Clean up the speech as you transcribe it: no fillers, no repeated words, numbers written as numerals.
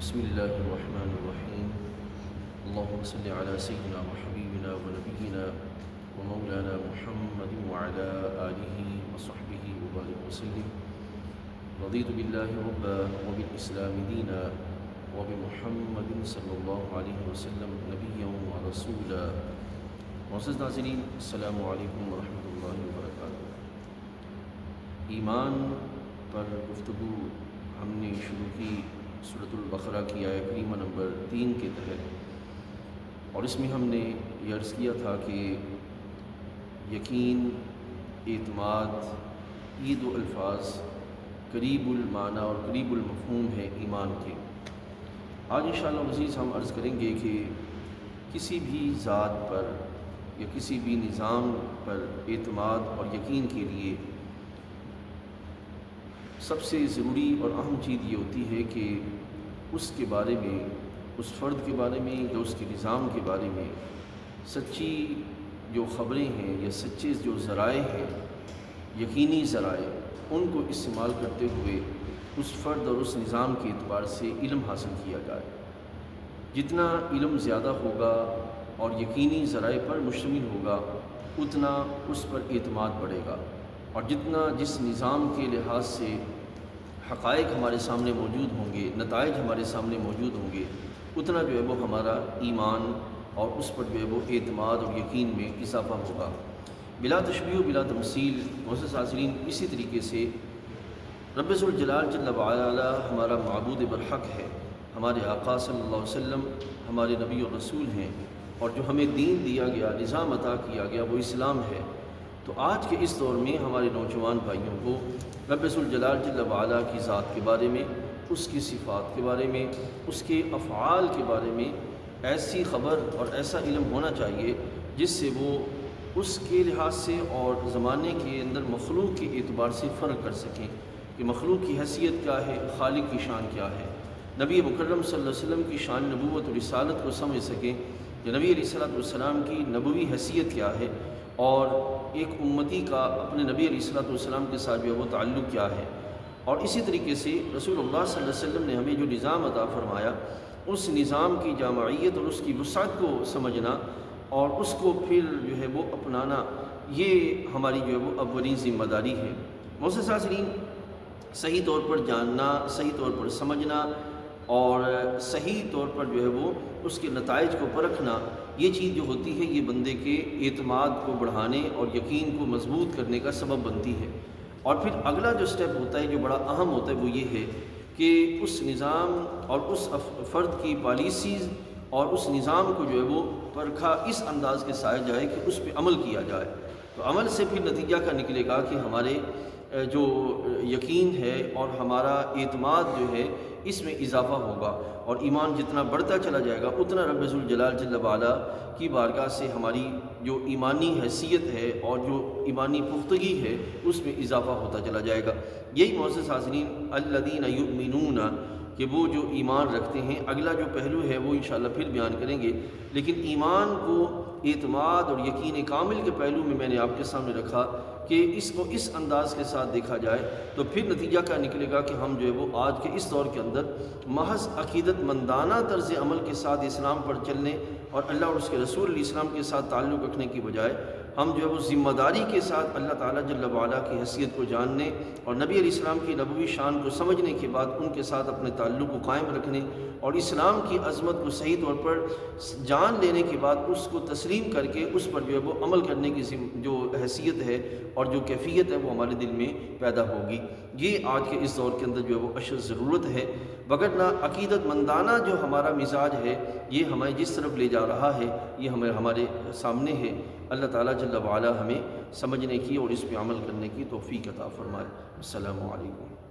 بسم الله الرحمن الرحيم. اللهم صل على سيدنا وحبيبنا ونبينا ومولانا محمد وعلى آله وصحبه وبارك وسلم. رضيت بالله ربا وبالإسلام دينا وبمحمد صلی اللہ علیہ وسلم نبیا ورسولا. معزز ناظرین، السلام علیکم ورحمۃ اللہ وبرکاتہ. ایمان پر گفتگو ہم نے شروع کی سورۃ البقرہ کی آیہ کریمہ نمبر 3 کے تحت، اور اس میں ہم نے یہ عرض کیا تھا کہ یقین، اعتماد، یہ دو الفاظ قریب المعنی اور قریب المفہوم ہے ایمان کے. آج انشاءاللہ عزیز ہم عرض کریں گے کہ کسی بھی ذات پر یا کسی بھی نظام پر اعتماد اور یقین کے لیے سب سے ضروری اور اہم چیز یہ ہوتی ہے کہ اس کے بارے میں، اس فرد کے بارے میں یا اس کے نظام کے بارے میں سچی جو خبریں ہیں یا سچے جو ذرائع ہیں، یقینی ذرائع، ان کو استعمال کرتے ہوئے اس فرد اور اس نظام کے اعتبار سے علم حاصل کیا جائے. جتنا علم زیادہ ہوگا اور یقینی ذرائع پر مشتمل ہوگا، اتنا اس پر اعتماد بڑھے گا، اور جتنا جس نظام کے لحاظ سے حقائق ہمارے سامنے موجود ہوں گے، نتائج ہمارے سامنے موجود ہوں گے، اتنا جو ہے وہ ہمارا ایمان اور اس پر جو ہے وہ اعتماد اور یقین میں اضافہ ہوگا. بلا تشبیہ و بلا تمثیل معزز حاضرین، اسی طریقے سے رب ذوالجلال جل وعلا ہمارا معبود برحق ہے، ہمارے آقا صلی اللہ علیہ وسلم ہمارے نبی اور رسول ہیں، اور جو ہمیں دین دیا گیا، نظام عطا کیا گیا، وہ اسلام ہے. تو آج کے اس دور میں ہمارے نوجوان بھائیوں کو رب ذوالجلال جل وعلا کی ذات کے بارے میں، اس کی صفات کے بارے میں، اس کے افعال کے بارے میں ایسی خبر اور ایسا علم ہونا چاہیے جس سے وہ اس کے لحاظ سے اور زمانے کے اندر مخلوق کے اعتبار سے فرق کر سکیں کہ مخلوق کی حیثیت کیا ہے، خالق کی شان کیا ہے. نبی مکرم صلی اللہ علیہ وسلم کی شان نبوت و رسالت کو سمجھ سکیں کہ نبی علیہ السلام کی نبوی حیثیت کیا ہے، اور ایک امتی کا اپنے نبی علیہ السلام کے ساتھ جو وہ تعلق کیا ہے. اور اسی طریقے سے رسول اللہ صلی اللہ علیہ وسلم نے ہمیں جو نظام عطا فرمایا، اس نظام کی جامعیت اور اس کی وسعت کو سمجھنا اور اس کو پھر جو ہے وہ اپنانا، یہ ہماری جو ہے وہ اولین ذمہ داری ہے. معزز حاضرین، صحیح طور پر جاننا، صحیح طور پر سمجھنا اور صحیح طور پر جو ہے وہ اس کے نتائج کو پرکھنا، یہ چیز جو ہوتی ہے یہ بندے کے اعتماد کو بڑھانے اور یقین کو مضبوط کرنے کا سبب بنتی ہے. اور پھر اگلا جو سٹیپ ہوتا ہے، جو بڑا اہم ہوتا ہے، وہ یہ ہے کہ اس نظام اور اس فرد کی پالیسیز اور اس نظام کو جو ہے وہ پرکھا اس انداز کے ساتھ جائے کہ اس پہ عمل کیا جائے. تو عمل سے پھر نتیجہ کا نکلے گا کہ ہمارے جو یقین ہے اور ہمارا اعتماد جو ہے اس میں اضافہ ہوگا، اور ایمان جتنا بڑھتا چلا جائے گا اتنا رب ذوالجلال جل وعلا کی بارگاہ سے ہماری جو ایمانی حیثیت ہے اور جو ایمانی پختگی ہے اس میں اضافہ ہوتا چلا جائے گا. یہی معزز حاضرین الذین یؤمنون، کہ وہ جو ایمان رکھتے ہیں. اگلا جو پہلو ہے وہ انشاءاللہ پھر بیان کریں گے، لیکن ایمان کو اعتماد اور یقین کامل کے پہلو میں نے آپ کے سامنے رکھا کہ اس کو اس انداز کے ساتھ دیکھا جائے تو پھر نتیجہ کیا نکلے گا کہ ہم جو ہے وہ آج کے اس دور کے اندر محض عقیدت مندانہ طرز عمل کے ساتھ اسلام پر چلنے اور اللہ اور اس کے رسول علیہ السلام کے ساتھ تعلق رکھنے کی بجائے ہم جو ہے وہ ذمہ داری کے ساتھ اللہ تعالیٰ جل وعلا کی حیثیت کو جاننے اور نبی علیہ السلام کی نبوی شان کو سمجھنے کے بعد ان کے ساتھ اپنے تعلق کو قائم رکھنے اور اسلام کی عظمت کو صحیح طور پر جان لینے کے بعد اس کو تسلیم کر کے اس پر جو ہے وہ عمل کرنے کی جو حیثیت ہے اور جو کیفیت ہے وہ ہمارے دل میں پیدا ہوگی. یہ آج کے اس دور کے اندر جو ہے وہ اشد ضرورت ہے، وگرنہ عقیدت مندانہ جو ہمارا مزاج ہے یہ ہمیں جس طرف لے جا رہا ہے یہ ہمارے سامنے ہے. اللہ تعالیٰ جل وعلا ہمیں سمجھنے کی اور اس پہ عمل کرنے کی توفیق عطا فرمائے. السلام علیکم.